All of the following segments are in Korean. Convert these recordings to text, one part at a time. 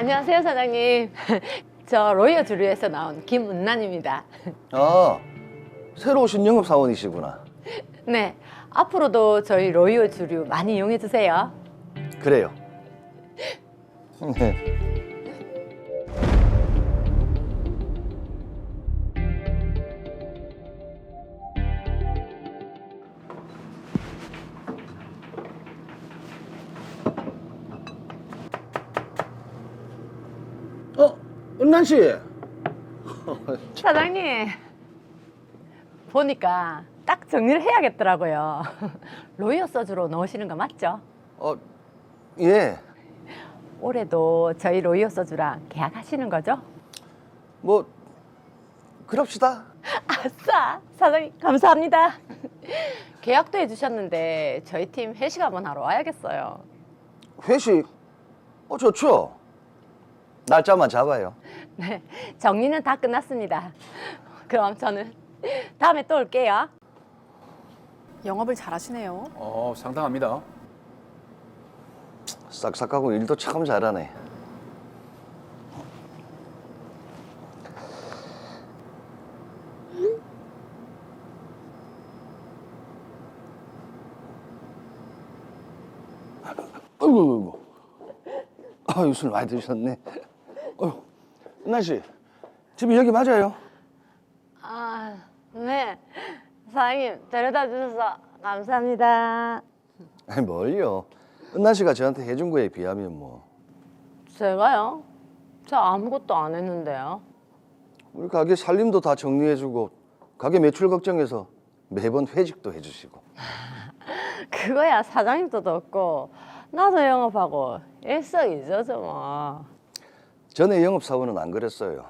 안녕하세요, 사장님. 저 로이어 주류에서 나온 김은란입니다. 아, 새로 오신 영업사원이시구나. 네, 앞으로도 저희 로이어 주류 많이 이용해 주세요. 그래요. 은란 씨. 사장님, 보니까 딱 정리를 해야겠더라고요. 로이어 소주로 넣으시는 거 맞죠? 예. 올해도 저희 로이어 소주랑 계약하시는 거죠? 뭐 그럽시다. 아싸! 사장님, 감사합니다. 계약도 해주셨는데 저희 팀 회식 한번 하러 와야겠어요. 회식. 좋죠. 날짜만 잡아요. 네, 정리는 다 끝났습니다. 그럼 저는 다음에 또 올게요. 영업을 잘하시네요. 상당합니다. 싹싹하고 일도 참 잘하네. 아이고. 아유, 술 많이 드셨네. 은란 씨, 집이 여기 맞아요? 아, 네. 사장님, 데려다 주셔서 감사합니다. 아니, 뭘요? 은란 씨가 저한테 해준 거에 비하면 뭐. 제가요? 저 아무것도 안 했는데요. 우리 가게 살림도 다 정리해주고 가게 매출 걱정해서 매번 회식도 해주시고. 그거야 사장님도 덥고 나도 영업하고 일석이조죠 뭐. 전에 영업사원은 안 그랬어요.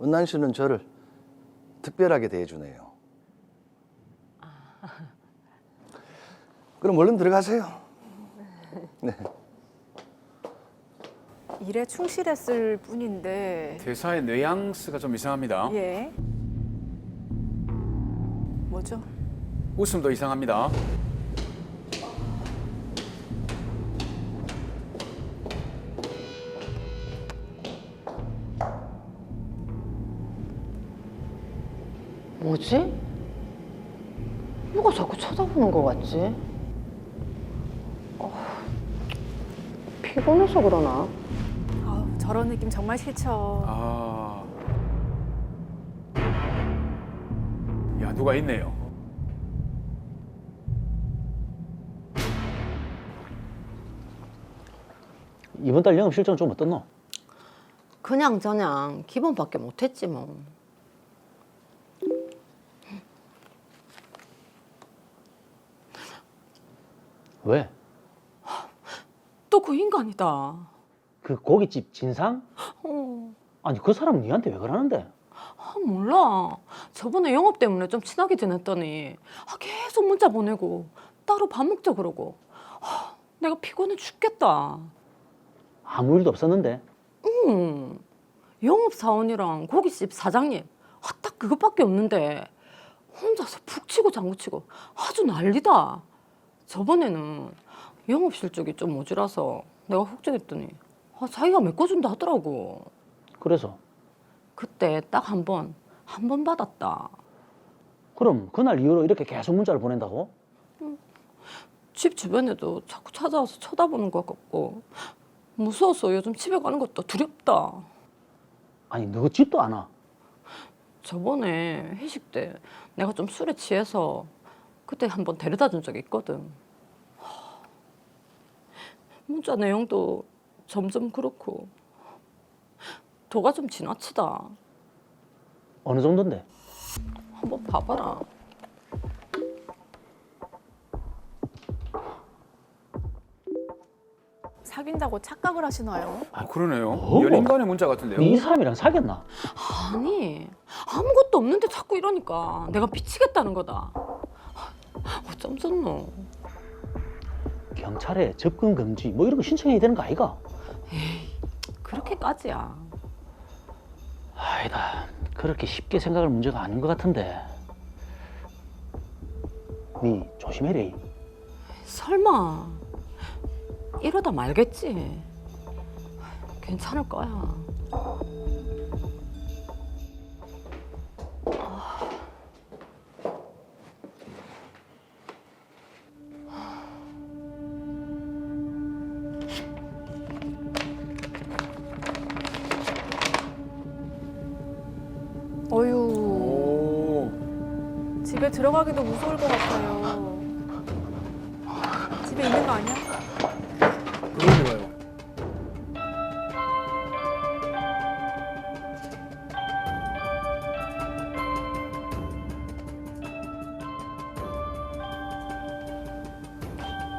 은란 씨는 저를 특별하게 대해주네요. 그럼 얼른 들어가세요. 네. 일에 충실했을 뿐인데 대사의 뉘앙스가 좀 이상합니다. 예. 뭐죠? 웃음도 이상합니다. 뭐지? 누가 자꾸 쳐다보는 것 같지? 피곤해서 그러나? 아우, 저런 느낌 정말 싫죠. 야, 누가 있네요. 이번 달 영업 실적은 좀 어떻노? 그냥저냥 기본밖에 못했지 뭐. 왜? 또 그 인간이다. 그 고깃집 진상? 아니 그 사람은 니한테 왜 그러는데? 몰라. 저번에 영업 때문에 좀 친하게 지냈더니 계속 문자 보내고 따로 밥 먹자 그러고. 내가 피곤해 죽겠다. 아무 일도 없었는데? 영업사원이랑 고깃집 사장님 딱 그것밖에 없는데 혼자서 푹 치고 장구치고 아주 난리다. 저번에는 영업 실적이 좀 모자라서 내가 걱정했더니 자기가 메꿔준다 하더라고. 그래서? 그때 딱 한 번 받았다. 그럼 그날 이후로 이렇게 계속 문자를 보낸다고? 집 주변에도 자꾸 찾아와서 쳐다보는 것 같고 무서워서 요즘 집에 가는 것도 두렵다. 아니 너 집도 안 와? 저번에 회식 때 내가 좀 술에 취해서 그때 한번 데려다 준 적이 있거든. 문자 내용도 점점 그렇고 도가 좀 지나치다. 어느 정도인데? 한번 봐봐라. 사귄다고 착각을 하시나요? 그러네요. 뭐? 연인 간의 문자 같은데요. 니 이 사람이랑 사귀었나? 아니 아무것도 없는데 자꾸 이러니까 내가 미치겠다는 거다. 어쩜 좋노. 경찰에 접근 금지 뭐 이런 거 신청해야 되는 거 아이가? 그렇게까지야. 아니다 그렇게 쉽게 생각할 문제가 아닌 것 같은데 니 '설마 이러다 말겠지. 괜찮을 거야. 어휴, 오. 집에 들어가기도 무서울 것 같아요. 집에 있는 거 아니야? 그러게 봐요.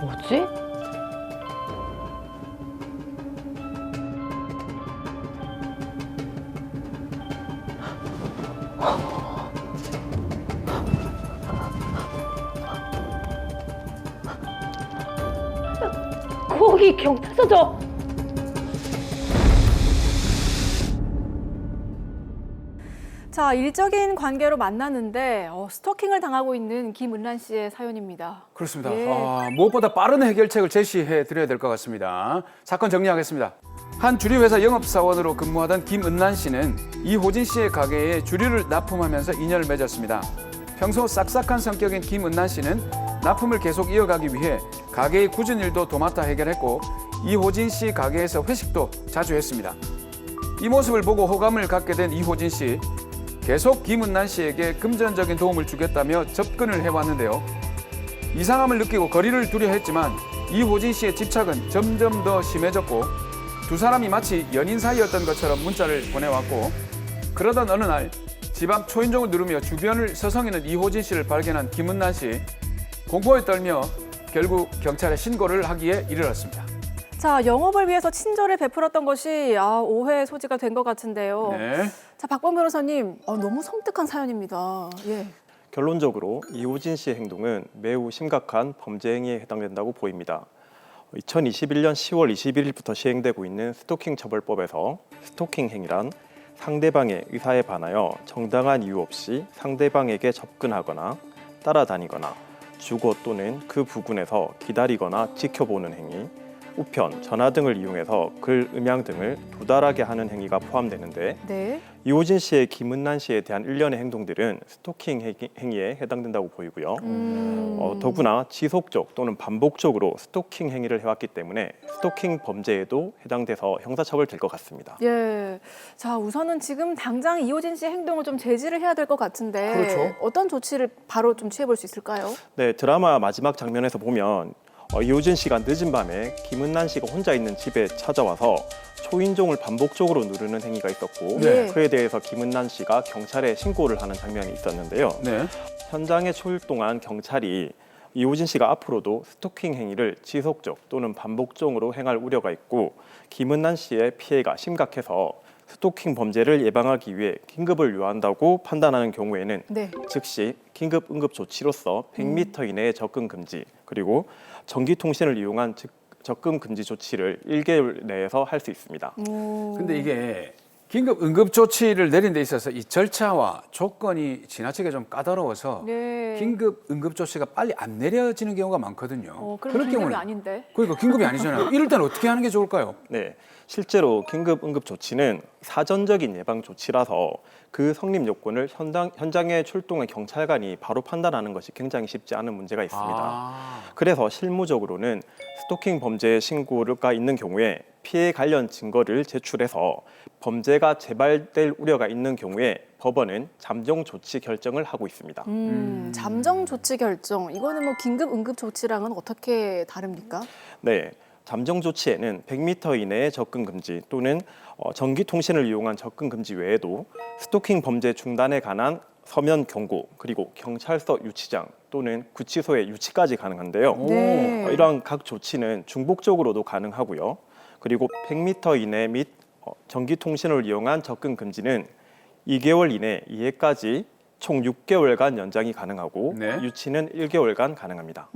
뭐지? 거기 경찰서죠. 자, 일적인 관계로 만났는데 스토킹을 당하고 있는 김은란 씨의 사연입니다. 그렇습니다. 예. 무엇보다 빠른 해결책을 제시해 드려야 될 것 같습니다. 사건 정리하겠습니다. 한 주류회사 영업사원으로 근무하던 김은란 씨는 이호진 씨의 가게에 주류를 납품하면서 인연을 맺었습니다. 평소 싹싹한 성격인 김은란 씨는 납품을 계속 이어가기 위해 가게의 굳은 일도 도맡아 해결했고 이호진 씨 가게에서 회식도 자주 했습니다. 이 모습을 보고 호감을 갖게 된 이호진 씨, 계속 김은란 씨에게 금전적인 도움을 주겠다며 접근을 해왔는데요. 이상함을 느끼고 거리를 두려 했지만 이호진 씨의 집착은 점점 더 심해졌고 두 사람이 마치 연인 사이였던 것처럼 문자를 보내왔고, 그러던 어느 날 집 앞 초인종을 누르며 주변을 서성이는 이호진 씨를 발견한 김은란 씨, 공포에 떨며 결국 경찰에 신고를 하기에 이르렀습니다. 자, 영업을 위해서 친절을 베풀었던 것이 오해의 소지가 된 것 같은데요. 네. 자, 박범 변호사님, 너무 섬뜩한 사연입니다. 예. 결론적으로 이호진 씨의 행동은 매우 심각한 범죄 행위에 해당된다고 보입니다. 2021년 10월 21일부터 시행되고 있는 스토킹 처벌법에서 스토킹 행위란 상대방의 의사에 반하여 정당한 이유 없이 상대방에게 접근하거나 따라다니거나 주거 또는 그 부근에서 기다리거나 지켜보는 행위, 우편, 전화 등을 이용해서 글, 음향 등을 도달하게 하는 행위가 포함되는데, 네. 이호진 씨의 김은란 씨에 대한 일련의 행동들은 스토킹 행위에 해당된다고 보이고요. 더구나 지속적 또는 반복적으로 스토킹 행위를 해왔기 때문에 스토킹 범죄에도 해당돼서 형사처벌될 것 같습니다. 예. 자, 우선은 지금 당장 이호진 씨의 행동을 좀 제지를 해야 될 것 같은데 그렇죠. 어떤 조치를 바로 좀 취해볼 수 있을까요? 네, 드라마 마지막 장면에서 보면 이호진 씨가 늦은 밤에 김은란 씨가 혼자 있는 집에 찾아와서 초인종을 반복적으로 누르는 행위가 있었고, 네. 그에 대해서 김은란 씨가 경찰에 신고를 하는 장면이 있었는데요. 네. 현장에 출동한 경찰이 이호진 씨가 앞으로도 스토킹 행위를 지속적 또는 반복적으로 행할 우려가 있고 김은란 씨의 피해가 심각해서 스토킹 범죄를 예방하기 위해 긴급을 요한다고 판단하는 경우에는 네. 즉시 긴급 응급 조치로서 100m 이내의 접근 금지, 그리고 전기통신을 이용한 접근 금지 조치를 1개월 내에서 할 수 있습니다. 근데 이게 긴급 응급 조치를 내린 데 있어서 이 절차와 조건이 지나치게 좀 까다로워서 네. 긴급 응급 조치가 빨리 안 내려지는 경우가 많거든요. 그럼 그럴 긴급이 경우는 아닌데. 그러니까 긴급이 아니잖아요. 이럴 때는 어떻게 하는 게 좋을까요? 네, 실제로 긴급 응급 조치는 사전적인 예방 조치라서 그 성립 요건을 현장에 출동한 경찰관이 바로 판단하는 것이 굉장히 쉽지 않은 문제가 있습니다. 그래서 실무적으로는 스토킹 범죄 신고가 있는 경우에 피해 관련 증거를 제출해서 범죄가 재발될 우려가 있는 경우에 법원은 잠정 조치 결정을 하고 있습니다. 잠정 조치 결정. 이거는 뭐 긴급 응급 조치랑은 어떻게 다릅니까? 네, 잠정 조치에는 100m 이내의 접근 금지 또는 전기 통신을 이용한 접근 금지 외에도 스토킹 범죄 중단에 관한 서면 경고, 그리고 경찰서 유치장 또는 구치소의 유치까지 가능한데요. 네. 이러한 각 조치는 중복적으로도 가능하고요. 그리고 100m 이내 및 전기 통신을 이용한 접근 금지는 2개월 이내 이해까지 총 6개월간 연장이 가능하고 네. 유치는 1개월간 가능합니다.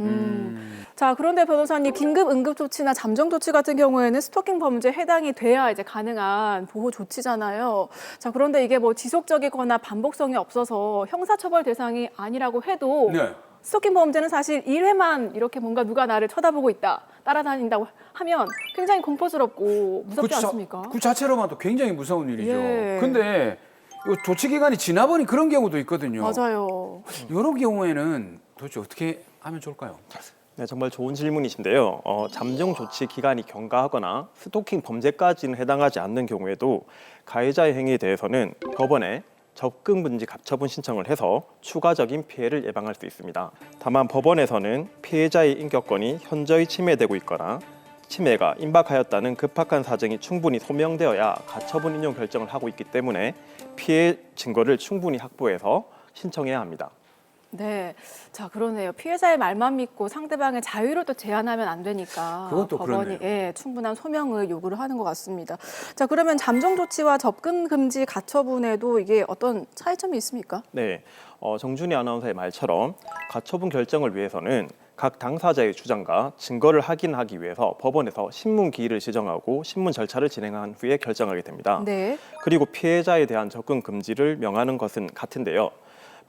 자, 그런데 변호사님, 긴급 응급 조치나 잠정 조치 같은 경우에는 스토킹 범죄에 해당이 돼야 이제 가능한 보호 조치잖아요. 자, 그런데 이게 뭐 지속적이거나 반복성이 없어서 형사처벌 대상이 아니라고 해도 네. 스토킹 범죄는 사실 1회만 이렇게 뭔가 누가 나를 쳐다보고 있다, 따라다닌다고 하면 굉장히 공포스럽고 무섭지 자- 않습니까? 그 자체로만도 굉장히 무서운 일이죠. 예. 근데 이 조치 기간이 지나버린 그런 경우도 있거든요. 맞아요. 이런 경우에는 도대체 어떻게 하면 좋을까요? 네, 정말 좋은 질문이신데요. 잠정 조치 기간이 경과하거나 스토킹 범죄까지는 해당하지 않는 경우에도 가해자의 행위에 대해서는 법원에 접근 금지 가처분 신청을 해서 추가적인 피해를 예방할 수 있습니다. 다만 법원에서는 피해자의 인격권이 현저히 침해되고 있거나 침해가 임박하였다는 급박한 사정이 충분히 소명되어야 가처분 인용 결정을 하고 있기 때문에 피해 증거를 충분히 확보해서 신청해야 합니다. 네, 자 그러네요. 피해자의 말만 믿고 상대방의 자유를 또 제한하면 안 되니까 그것도 법원이 그렇네요. 충분한 소명을 요구를 하는 것 같습니다. 자 그러면 잠정 조치와 접근 금지 가처분에도 이게 어떤 차이점이 있습니까? 네, 정준희 아나운서의 말처럼 가처분 결정을 위해서는 각 당사자의 주장과 증거를 확인하기 위해서 법원에서 신문 기일을 지정하고 신문 절차를 진행한 후에 결정하게 됩니다. 네. 그리고 피해자에 대한 접근 금지를 명하는 것은 같은데요.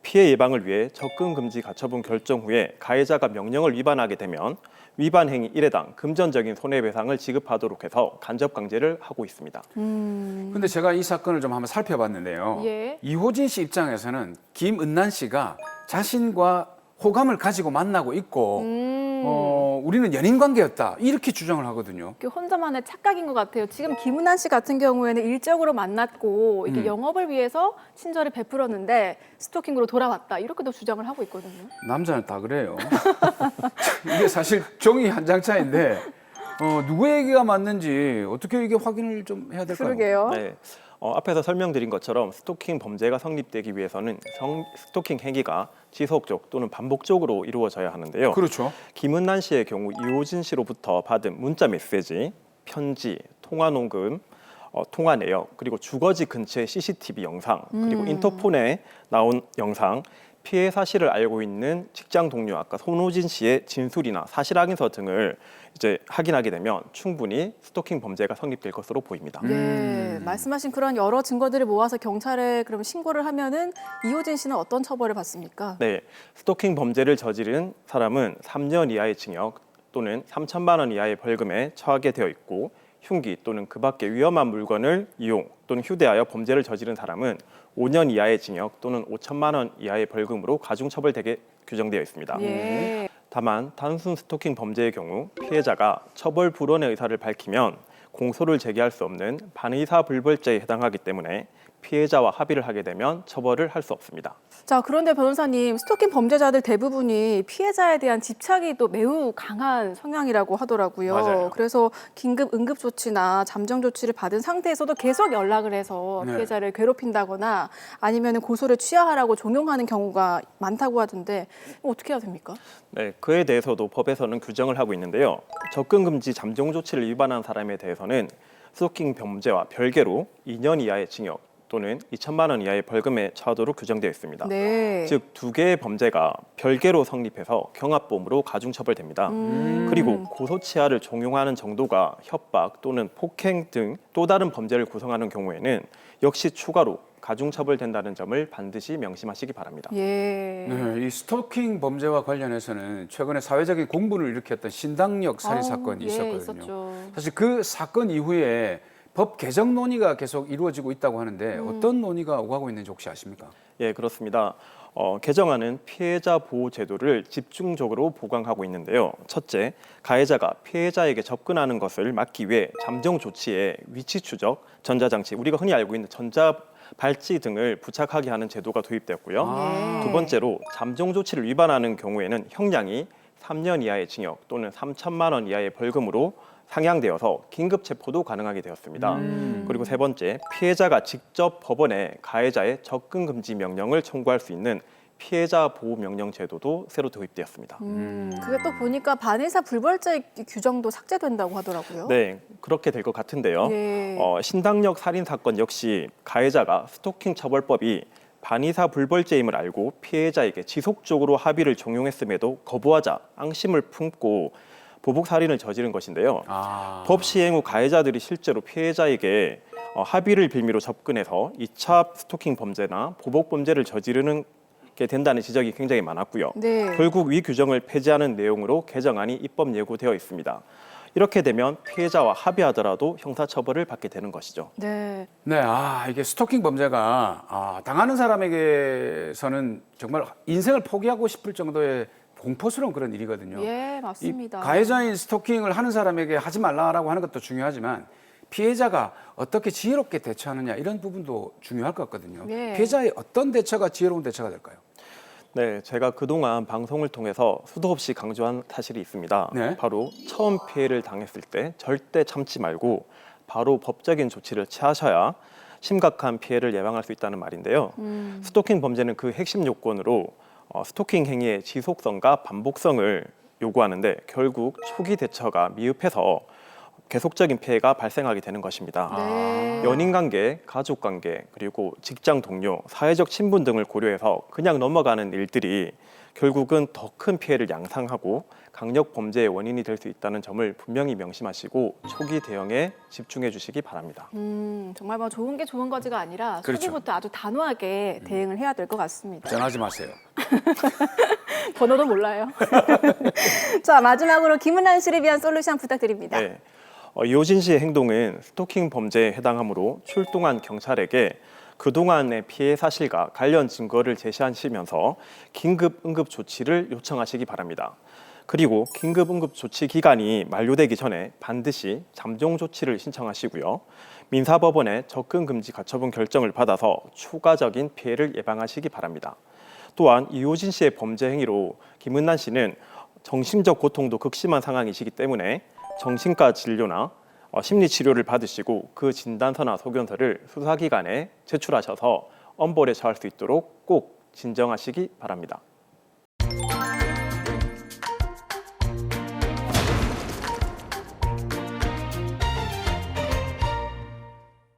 피해 예방을 위해 접근 금지 가처분 결정 후에 가해자가 명령을 위반하게 되면 위반 행위 1회당 금전적인 손해배상을 지급하도록 해서 간접 강제를 하고 있습니다. 근데 제가 이 사건을 좀 한번 살펴봤는데요. 예. 이호진 씨 입장에서는 김은난 씨가 자신과 호감을 가지고 만나고 있고 우리는 연인 관계였다 이렇게 주장을 하거든요. 그 혼자만의 착각인 것 같아요. 지금 김은한 씨 같은 경우에는 일적으로 만났고 이게 영업을 위해서 친절을 베풀었는데 스토킹으로 돌아왔다 이렇게도 주장을 하고 있거든요. 남자는 다 그래요. 이게 사실 종이 한 장 차인데 누구의 얘기가 맞는지 어떻게 이게 확인을 좀 해야 될까요? 그러게요. 네, 앞에서 설명드린 것처럼 스토킹 범죄가 성립되기 위해서는 스토킹 행위가 지속적 또는 반복적으로 이루어져야 하는데요. 그렇죠. 김은난 씨의 경우 이호진 씨로부터 받은 문자 메시지, 편지, 통화 녹음, 통화 내역, 그리고 주거지 근처의 CCTV 영상, 그리고 인터폰에 나온 영상, 피해 사실을 알고 있는 직장 동료 아까 손호진 씨의 진술이나 사실 확인서 등을 이제 확인하게 되면 충분히 스토킹 범죄가 성립될 것으로 보입니다. 네, 말씀하신 그런 여러 증거들을 모아서 경찰에 그럼 신고를 하면은 이호진 씨는 어떤 처벌을 받습니까? 네, 스토킹 범죄를 저지른 사람은 3년 이하의 징역 또는 3천만 원 이하의 벌금에 처하게 되어 있고 흉기 또는 그 밖의 위험한 물건을 이용 또는 휴대하여 범죄를 저지른 사람은 5년 이하의 징역 또는 5천만 원 이하의 벌금으로 가중처벌되게 규정되어 있습니다. 예. 다만 단순 스토킹 범죄의 경우 피해자가 처벌 불원의 의사를 밝히면 공소를 제기할 수 없는 반의사 불벌죄에 해당하기 때문에 피해자와 합의를 하게 되면 처벌을 할 수 없습니다. 자, 그런데 변호사님, 스토킹 범죄자들 대부분이 피해자에 대한 집착이 또 매우 강한 성향이라고 하더라고요. 맞아요. 그래서 긴급 응급 조치나 잠정 조치를 받은 상태에서도 계속 연락을 해서 네. 피해자를 괴롭힌다거나 아니면 고소를 취하하라고 종용하는 경우가 많다고 하던데 어떻게 해야 됩니까? 네, 그에 대해서도 법에서는 규정을 하고 있는데요. 접근 금지 잠정 조치를 위반한 사람에 대해서는 스토킹 범죄와 별개로 2년 이하의 징역 또는 2천만 원 이하의 벌금에 처하도록 규정되어 있습니다. 네. 즉 두 개의 범죄가 별개로 성립해서 경합범으로 가중처벌됩니다. 그리고 고소치하를 종용하는 정도가 협박 또는 폭행 등 또 다른 범죄를 구성하는 경우에는 역시 추가로 가중처벌된다는 점을 반드시 명심하시기 바랍니다. 예. 네, 이 스토킹 범죄와 관련해서는 최근에 사회적인 공분을 일으켰던 신당역 살인 사건이 예, 있었거든요. 있었죠. 사실 그 사건 이후에 법 개정 논의가 계속 이루어지고 있다고 하는데 어떤 논의가 오가고 있는지 혹시 아십니까? 예, 그렇습니다. 개정안은 피해자 보호 제도를 집중적으로 보강하고 있는데요. 첫째, 가해자가 피해자에게 접근하는 것을 막기 위해 잠정 조치에 위치 추적, 전자장치, 우리가 흔히 알고 있는 전자 발찌 등을 부착하게 하는 제도가 도입되었고요. 두 번째로 잠정 조치를 위반하는 경우에는 형량이 3년 이하의 징역 또는 3천만 원 이하의 벌금으로 상향되어서 긴급 체포도 가능하게 되었습니다. 그리고 세 번째, 피해자가 직접 법원에 가해자의 접근 금지 명령을 청구할 수 있는 피해자 보호 명령 제도도 새로 도입되었습니다. 그게 또 보니까 반의사 불벌죄 규정도 삭제된다고 하더라고요. 네, 그렇게 될 것 같은데요. 예. 신당역 살인 사건 역시 가해자가 스토킹 처벌법이 반의사 불벌죄임을 알고 피해자에게 지속적으로 합의를 종용했음에도 거부하자 앙심을 품고 보복 살인을 저지른 것인데요. 법 시행 후 가해자들이 실제로 피해자에게 합의를 빌미로 접근해서 2차 스토킹 범죄나 보복 범죄를 저지르는 된다는 지적이 굉장히 많았고요. 네. 결국 위 규정을 폐지하는 내용으로 개정안이 입법 예고되어 있습니다. 이렇게 되면 피해자와 합의하더라도 형사처벌을 받게 되는 것이죠. 네. 네, 이게 스토킹 범죄가 당하는 사람에게서는 정말 인생을 포기하고 싶을 정도의 공포스러운 그런 일이거든요. 예, 이 맞습니다. 가해자인 스토킹을 하는 사람에게 하지 말라라고 하는 것도 중요하지만 피해자가 어떻게 지혜롭게 대처하느냐 이런 부분도 중요할 것 같거든요. 네. 피해자의 어떤 대처가 지혜로운 대처가 될까요? 네, 제가 그동안 방송을 통해서 수도 없이 강조한 사실이 있습니다. 네. 바로 처음 피해를 당했을 때 절대 참지 말고 바로 법적인 조치를 취하셔야 심각한 피해를 예방할 수 있다는 말인데요. 스토킹 범죄는 그 핵심 요건으로 스토킹 행위의 지속성과 반복성을 요구하는데 결국 초기 대처가 미흡해서 계속적인 피해가 발생하게 되는 것입니다. 네. 연인 관계, 가족 관계, 그리고 직장 동료, 사회적 친분 등을 고려해서 그냥 넘어가는 일들이 결국은 더 큰 피해를 양상하고 강력 범죄의 원인이 될 수 있다는 점을 분명히 명심하시고 초기 대응에 집중해 주시기 바랍니다. 정말 뭐 좋은 게 좋은 거지가 아니라 그렇죠. 초기부터 아주 단호하게 대응을 해야 될 것 같습니다. 전하지 마세요. 번호도 몰라요. 자, 마지막으로 김은란 씨를 위한 솔루션 부탁드립니다. 네. 이호진 씨의 행동은 스토킹 범죄에 해당하므로 출동한 경찰에게 그동안의 피해 사실과 관련 증거를 제시하시면서 긴급 응급 조치를 요청하시기 바랍니다. 그리고 긴급 응급 조치 기간이 만료되기 전에 반드시 잠정 조치를 신청하시고요. 민사법원의 접근 금지 가처분 결정을 받아서 추가적인 피해를 예방하시기 바랍니다. 또한 이호진 씨의 범죄 행위로 김은란 씨는 정신적 고통도 극심한 상황이시기 때문에 정신과 진료나 심리 치료를 받으시고 그 진단서나 소견서를 수사기관에 제출하셔서 엄벌에 처할 수 있도록 꼭 진정하시기 바랍니다.